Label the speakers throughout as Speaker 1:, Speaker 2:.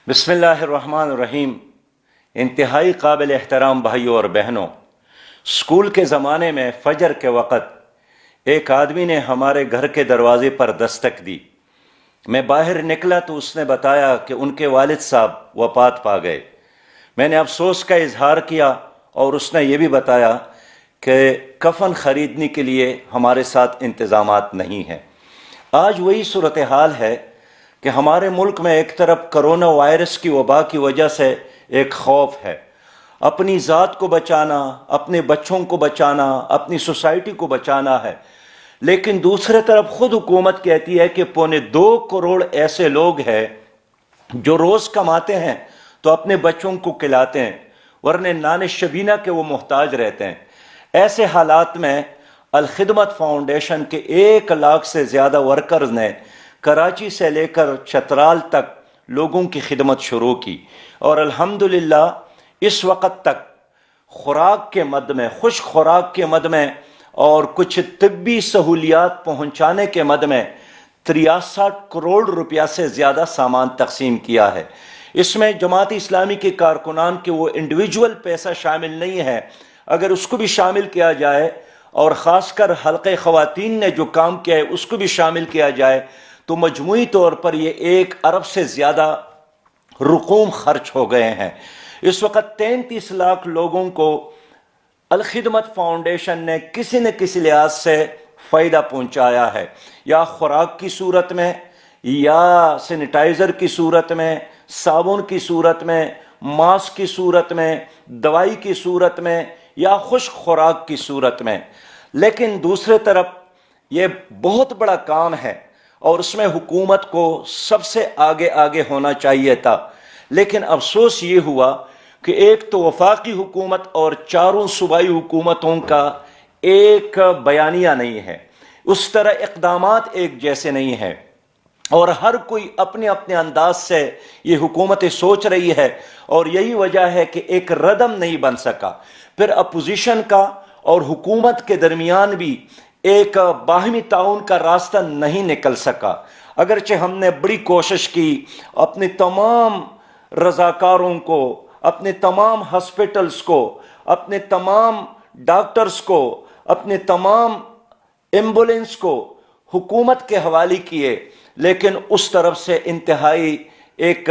Speaker 1: بسم اللہ الرحمن الرحیم۔ انتہائی قابل احترام بھائیوں اور بہنوں، اسکول کے زمانے میں فجر کے وقت ایک آدمی نے ہمارے گھر کے دروازے پر دستک دی۔ میں باہر نکلا تو اس نے بتایا کہ ان کے والد صاحب وفات پا گئے۔ میں نے افسوس کا اظہار کیا اور اس نے یہ بھی بتایا کہ کفن خریدنے کے لیے ہمارے ساتھ انتظامات نہیں ہیں۔ آج وہی صورتحال ہے کہ ہمارے ملک میں ایک طرف کرونا وائرس کی وبا کی وجہ سے ایک خوف ہے، اپنی ذات کو بچانا، اپنے بچوں کو بچانا، اپنی سوسائٹی کو بچانا ہے، لیکن دوسرے طرف خود حکومت کہتی ہے کہ 2.25 کروڑ ایسے لوگ ہیں جو روز کماتے ہیں تو اپنے بچوں کو کھلاتے ہیں، ورنہ نان شبینہ کے وہ محتاج رہتے ہیں۔ ایسے حالات میں الخدمت فاؤنڈیشن کے 1 لاکھ سے زیادہ ورکرز نے کراچی سے لے کر چترال تک لوگوں کی خدمت شروع کی، اور الحمدللہ اس وقت تک خوراک کے مد میں، خشک خوراک کے مد میں اور کچھ طبی سہولیات پہنچانے کے مد میں 63 کروڑ روپیہ سے زیادہ سامان تقسیم کیا ہے۔ اس میں جماعت اسلامی کے کارکنان کے وہ انڈیویجول پیسہ شامل نہیں ہے، اگر اس کو بھی شامل کیا جائے اور خاص کر حلقہ خواتین نے جو کام کیا ہے اس کو بھی شامل کیا جائے تو مجموعی طور پر یہ 1 ارب سے زیادہ رقوم خرچ ہو گئے ہیں۔ اس وقت 33 لاکھ لوگوں کو الخدمت فاؤنڈیشن نے کسی نہ کسی لحاظ سے فائدہ پہنچایا ہے، یا خوراک کی صورت میں، یا سینیٹائزر کی صورت میں، صابن کی صورت میں، ماسک کی صورت میں، دوائی کی صورت میں، یا خشک خوراک کی صورت میں۔ لیکن دوسرے طرف یہ بہت بڑا کام ہے اور اس میں حکومت کو سب سے آگے ہونا چاہیے تھا، لیکن افسوس یہ ہوا کہ ایک تو وفاقی حکومت اور 4 صوبائی حکومتوں کا ایک بیانیہ نہیں ہے، اس طرح اقدامات ایک جیسے نہیں ہیں، اور ہر کوئی اپنے اپنے انداز سے یہ حکومتیں سوچ رہی ہے، اور یہی وجہ ہے کہ ایک ردم نہیں بن سکا۔ پھر اپوزیشن کا اور حکومت کے درمیان بھی ایک باہمی تعاون کا راستہ نہیں نکل سکا، اگرچہ ہم نے بڑی کوشش کی، اپنے تمام رضاکاروں کو، اپنے تمام ہسپیٹلز کو، اپنے تمام ڈاکٹرز کو، اپنے تمام ایمبولینس کو حکومت کے حوالے کیے، لیکن اس طرف سے انتہائی ایک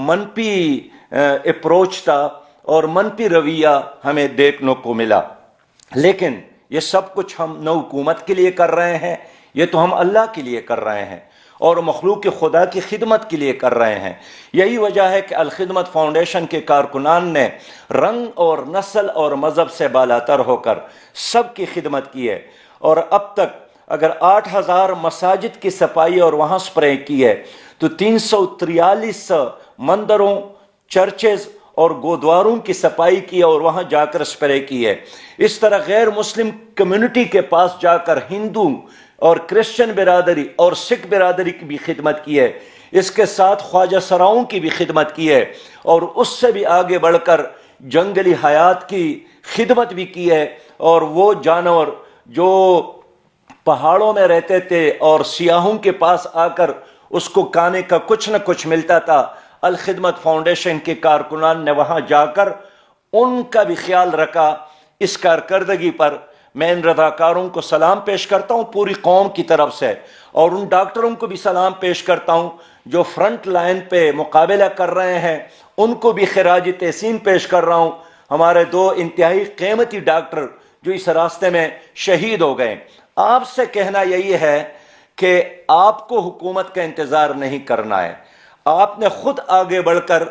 Speaker 1: منفی اپروچ تھا اور منفی رویہ ہمیں دیکھنے کو ملا۔ لیکن یہ سب کچھ ہم نہ حکومت کے لیے کر رہے ہیں، یہ تو ہم اللہ کے لیے کر رہے ہیں اور مخلوق خدا کی خدمت کے لیے کر رہے ہیں۔ یہی وجہ ہے کہ الخدمت فاؤنڈیشن کے کارکنان نے رنگ اور نسل اور مذہب سے بالاتر ہو کر سب کی خدمت کی ہے، اور اب تک اگر 8000 مساجد کی صفائی اور وہاں سپرے کی ہے تو 343 مندروں، چرچز اور گودواروں کی صفائی کی اور وہاں جا کر سپرے کی ہے۔ اس طرح غیر مسلم کمیونٹی کے پاس جا کر ہندو اور کرسچن برادری اور سکھ برادری کی بھی خدمت کی ہے، اس کے ساتھ خواجہ سراؤں کی بھی خدمت کی ہے، اور اس سے بھی آگے بڑھ کر جنگلی حیات کی خدمت بھی کی ہے، اور وہ جانور جو پہاڑوں میں رہتے تھے اور سیاحوں کے پاس آ کر اس کو کھانے کا کچھ نہ کچھ ملتا تھا، الخدمت فاؤنڈیشن کے کارکنان نے وہاں جا کر ان کا بھی خیال رکھا۔ اس کارکردگی پر میں ان رضاکاروں کو سلام پیش کرتا ہوں پوری قوم کی طرف سے، اور ان ڈاکٹروں کو بھی سلام پیش کرتا ہوں جو فرنٹ لائن پہ مقابلہ کر رہے ہیں، ان کو بھی خراج تحسین پیش کر رہا ہوں۔ ہمارے 2 انتہائی قیمتی ڈاکٹر جو اس راستے میں شہید ہو گئے۔ آپ سے کہنا یہی ہے کہ آپ کو حکومت کا انتظار نہیں کرنا ہے، آپ نے خود آگے بڑھ کر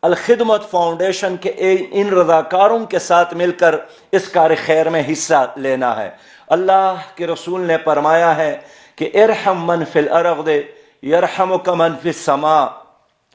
Speaker 1: الخدمت فاؤنڈیشن کے ان رضاکاروں کے ساتھ مل کر اس کار خیر میں حصہ لینا ہے۔ اللہ کے رسول نے فرمایا ہے کہ ارحم من فی الارض یرحمک من فی السماء،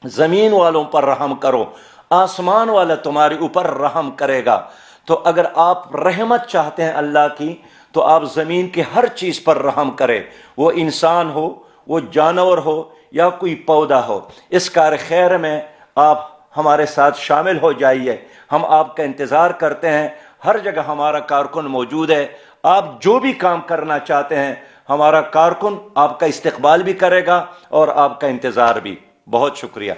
Speaker 1: زمین والوں پر رحم کرو، آسمان والا تمہارے اوپر رحم کرے گا۔ تو اگر آپ رحمت چاہتے ہیں اللہ کی تو آپ زمین کی ہر چیز پر رحم کرے، وہ انسان ہو، وہ جانور ہو، یا کوئی پودا ہو۔ اس کار خیر میں آپ ہمارے ساتھ شامل ہو جائیے، ہم آپ کا انتظار کرتے ہیں، ہر جگہ ہمارا کارکن موجود ہے۔ آپ جو بھی کام کرنا چاہتے ہیں ہمارا کارکن آپ کا استقبال بھی کرے گا اور آپ کا انتظار بھی۔ بہت شکریہ۔